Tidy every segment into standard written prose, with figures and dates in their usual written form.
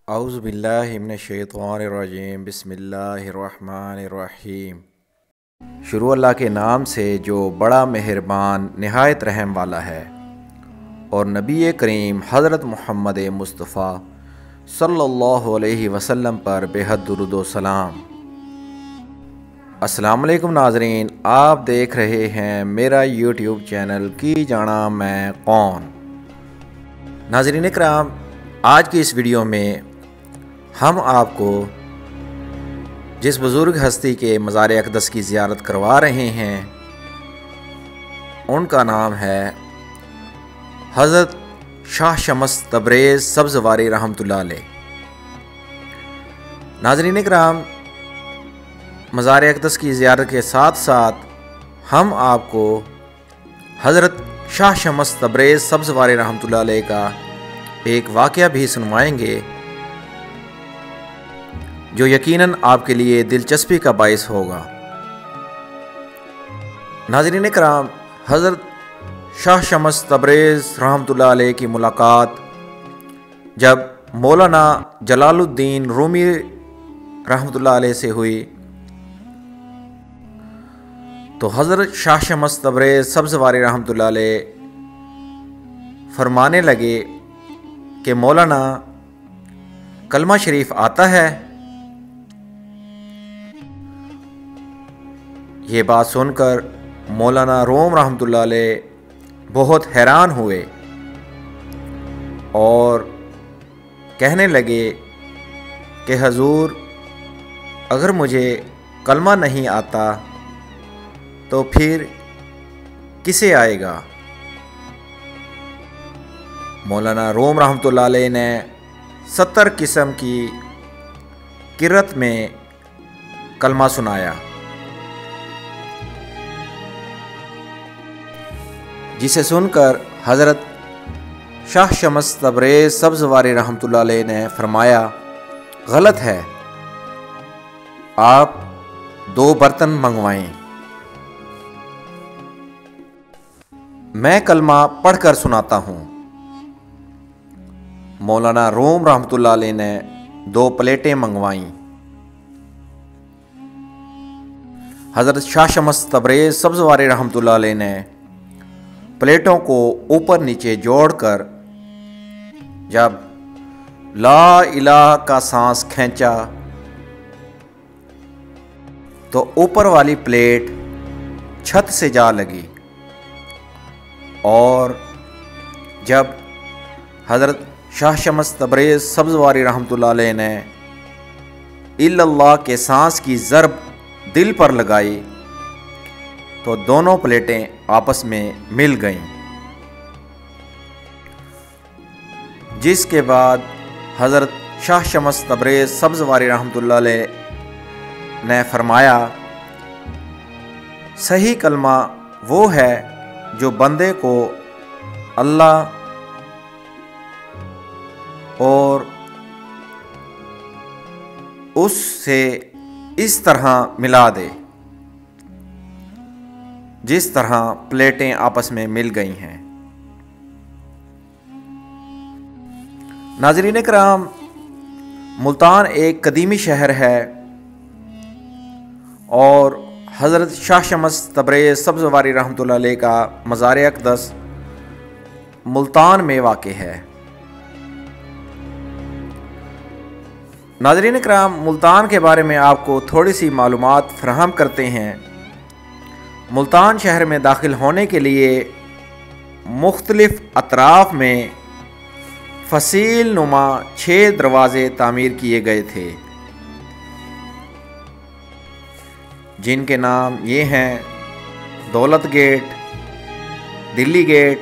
औज़ु बिल्लाहि मिनश्शैतानिर्रजीम बिस्मिल्लाहिर्रहमानिर्रहीम। शुरू अल्लाह के नाम से जो बड़ा मेहरबान निहायत रहम वाला है, और नबी करीम हज़रत मोहम्मद मुस्तफ़ा सल्लल्लाहु अलैहि वसल्लम पर बेहद दुरूद व सलाम। अस्सलाम वालेकुम नाज़रीन, आप देख रहे हैं मेरा यूट्यूब चैनल की जाना मैं कौन। नाज़रीन इकराम, आज की इस वीडियो में हम आपको जिस बुज़ुर्ग हस्ती के मज़ार अक़दस की ज़ियारत करवा रहे हैं उनका नाम है हज़रत शाह शम्स तबरेज़ सब्ज़वारी रहमतुल्लाह अलैह। नाज़रीन इकराम, मज़ार अक़दस की ज़ियारत के साथ साथ हम आपको हज़रत शाह शम्स तबरेज़ सब्ज़वारी रहमतुल्लाह अलैह का एक वाक़या भी सुनवाएंगे जो यकीनन आपके लिए दिलचस्पी का बाइस होगा। नाज़रीन इकराम, हज़रत शाह शम्स तबरेज़ रहमतुल्लाह अलैह की मुलाकात जब मौलाना जलालुद्दीन रूमी रहमतुल्लाह अलैह से हुई तो हज़रत शाह शम्स तबरेज़ सब्ज़वारी रहमतुल्लाह अलैह फरमाने लगे कि मौलाना, कलमा शरीफ आता है? ये बात सुनकर मौलाना रूम रहमतुल्लाह अलैह बहुत हैरान हुए और कहने लगे कि हजूर, अगर मुझे कलमा नहीं आता तो फिर किसे आएगा? मौलाना रूम रहमतुल्लाह अलैह ने 70 किस्म की किरत में कलमा सुनाया, जिसे सुनकर हज़रत शाह शम्स तबरेज़ सब्ज़वारी रहमतुल्लाह अलैह ने फरमाया, गलत है, आप 2 बर्तन मंगवाएं, मैं कलमा पढ़कर सुनाता हूँ। मौलाना रूम रहमतुल्लाह अलैह ने 2 प्लेटें मंगवाईं। हज़रत शाह शम्स तबरेज़ सब्ज़वारी रहमतुल्लाह अलैह ने प्लेटों को ऊपर नीचे जोड़कर जब ला इलाहा का सांस खींचा तो ऊपर वाली प्लेट छत से जा लगी, और जब हज़रत शाह शम्स तबरेज़ सब्ज़वारी रहमतुल्लाह अलैह ने इल्लल्लाह के सांस की ज़रब दिल पर लगाई तो दोनों प्लेटें आपस में मिल गईं, जिसके बाद हज़रत शाह शम्स तबरेज़ सब्ज़वारी रहमतुल्लाह अलैह ने फरमाया, सही कलमा वो है जो बंदे को अल्लाह और उससे इस तरह मिला दे जिस तरह प्लेटें आपस में मिल गई हैं। नाज़रीन इकराम, मुल्तान एक कदीमी शहर है और हज़रत शाह शम्स तबरेज़ सब्ज़वारी रहमतुल्लाह अलैह का मज़ार अक़दस मुल्तान में वाक़े है। नाज़रीन इकराम, मुल्तान के बारे में आपको थोड़ी सी मालूमात फ़राहम करते हैं। मुल्तान शहर में दाखिल होने के लिए मुख्तलिफ़ अतराफ़ में फसील नुमा 6 दरवाज़े तामीर किए गए थे, जिनके नाम ये हैं दौलत गेट, दिल्ली गेट,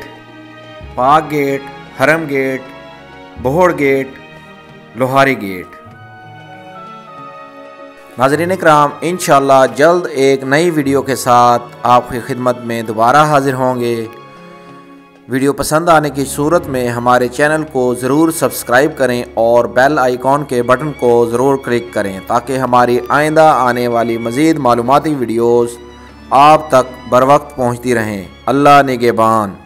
पाक गेट, हरम गेट, बोहड़ गेट, लोहारी गेट। नाज़रीन इकराम, इंशाअल्लाह जल्द एक नई वीडियो के साथ आपकी खिदमत में दोबारा हाज़िर होंगे। वीडियो पसंद आने की सूरत में हमारे चैनल को ज़रूर सब्सक्राइब करें और बेल आइकॉन के बटन को ज़रूर क्लिक करें ताकि हमारी आइंदा आने वाली मज़ीद मालूमाती वीडियोज़ आप तक बर वक्त पहुँचती रहें। अल्लाह निगहबान।